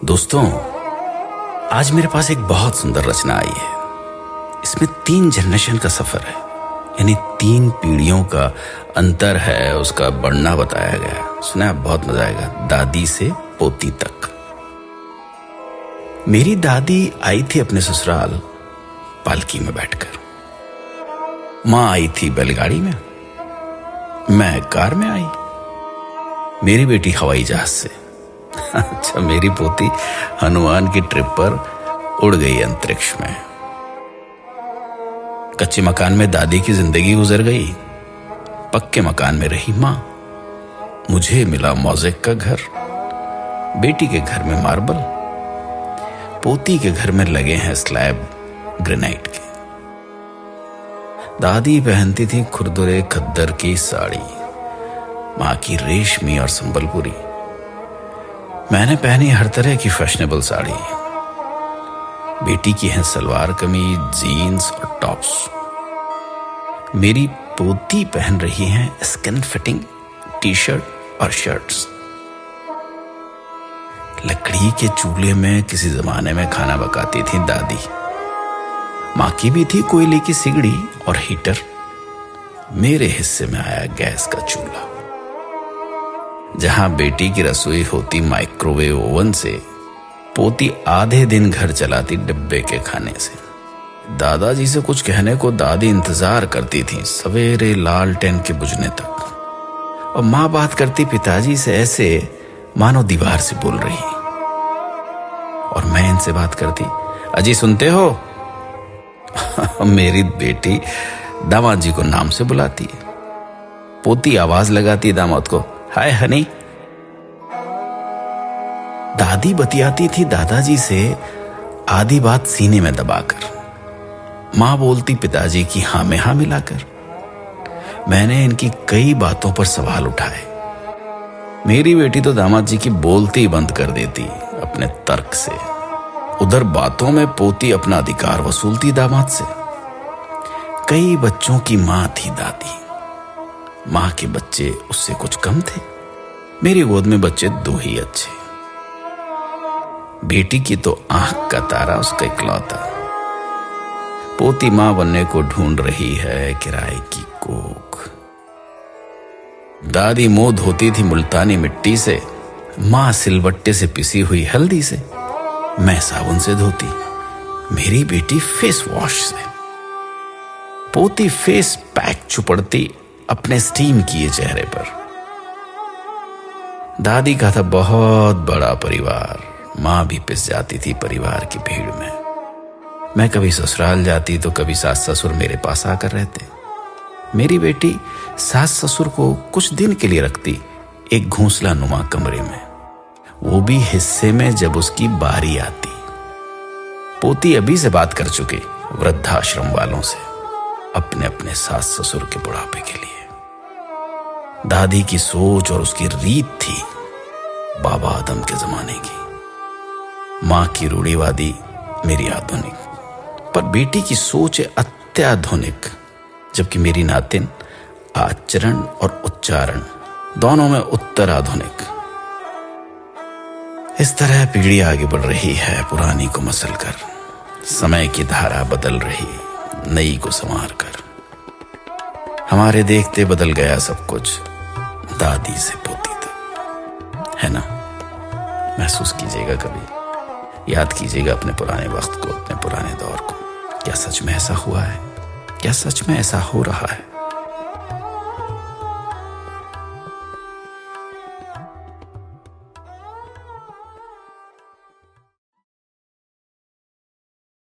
दोस्तों, आज मेरे पास एक बहुत सुंदर रचना आई है। इसमें 3 जनरेशन का सफर है, यानी 3 पीढ़ियों का अंतर है, उसका बढ़ना बताया गया है। सुना, बहुत मजा आएगा। दादी से पोती तक। मेरी दादी आई थी अपने ससुराल पालकी में बैठकर। माँ आई थी बैलगाड़ी में, मैं कार में आई, मेरी बेटी हवाई जहाज से। अच्छा, मेरी पोती हनुमान की ट्रिप पर उड़ गई अंतरिक्ष में। कच्चे मकान में दादी की जिंदगी गुजर गई, पक्के मकान में रही मां। मुझे मिला मोज़ेक का घर, बेटी के घर में मार्बल, पोती के घर में लगे हैं स्लैब ग्रेनाइट के। दादी पहनती थी खुरदुरे खद्दर की साड़ी, मां की रेशमी और संबलपुरी। मैंने पहनी हर तरह की फैशनेबल साड़ी। बेटी की है सलवार कमीज, जीन्स और टॉप्स। मेरी पोती पहन रही है स्किन फिटिंग टी शर्ट और शर्ट्स। लकड़ी के चूल्हे में किसी जमाने में खाना पकाती थी दादी। मां की भी थी कोयले की सिगड़ी और हीटर। मेरे हिस्से में आया गैस का चूल्हा। जहां बेटी की रसोई होती माइक्रोवेव ओवन से, पोती आधे दिन घर चलाती डिब्बे के खाने से। दादाजी से कुछ कहने को दादी इंतजार करती थी सवेरे लालटेन के बुझने तक, और मां बात करती पिताजी से ऐसे मानो दीवार से बोल रही। और मैं इनसे बात करती, अजी सुनते हो? मेरी बेटी दामाद जी को नाम से बुलाती है। पोती आवाज लगाती दामाद को, हाय हनी। दादी बतियाती थी दादाजी से आधी बात सीने में दबाकर। मां बोलती पिताजी की हां में हां मिलाकर। मैंने इनकी कई बातों पर सवाल उठाए। मेरी बेटी तो दामाद जी की बोलती ही बंद कर देती अपने तर्क से। उधर बातों में पोती अपना अधिकार वसूलती दामाद से। कई बच्चों की मां थी दादी। मां के बच्चे उससे कुछ कम थे। मेरी गोद में बच्चे 2 ही अच्छे। बेटी की तो आंख का तारा उसका इकलौता। पोती मां बनने को ढूंढ रही है किराए की कोख। दादी मुंह धोती थी मुल्तानी मिट्टी से, मां सिलबट्टे से पिसी हुई हल्दी से, मैं साबुन से धोती, मेरी बेटी फेस वॉश से। पोती फेस पैक चुपड़ती अपने स्टीम किए चेहरे पर। दादी का था बहुत बड़ा परिवार। मां भी पिस जाती थी परिवार की भीड़ में। मैं कभी ससुराल जाती तो कभी सास ससुर मेरे पास आकर रहते। मेरी बेटी सास ससुर को कुछ दिन के लिए रखती एक घोंसला नुमा कमरे में, वो भी हिस्से में जब उसकी बारी आती। पोती अभी से बात कर चुकी वृद्धाश्रम वालों से अपने अपने सास ससुर के बुढ़ापे के लिए। दादी की सोच और उसकी रीत थी बाबा आदम के जमाने की। मां की रूढ़िवादी, मेरी आधुनिक। पर बेटी की सोच है अत्याधुनिक, जबकि मेरी नातिन आचरण और उच्चारण दोनों में उत्तर आधुनिक। इस तरह पीढ़ी आगे बढ़ रही है पुरानी को मसल कर। समय की धारा बदल रही नई को संवार कर। हमारे देखते बदल गया सब कुछ, दादी से पोती तक, है ना? महसूस कीजिएगा, कभी याद कीजिएगा अपने पुराने वक्त को, अपने पुराने दौर को। क्या सच में ऐसा हुआ है? क्या सच में ऐसा हो रहा है?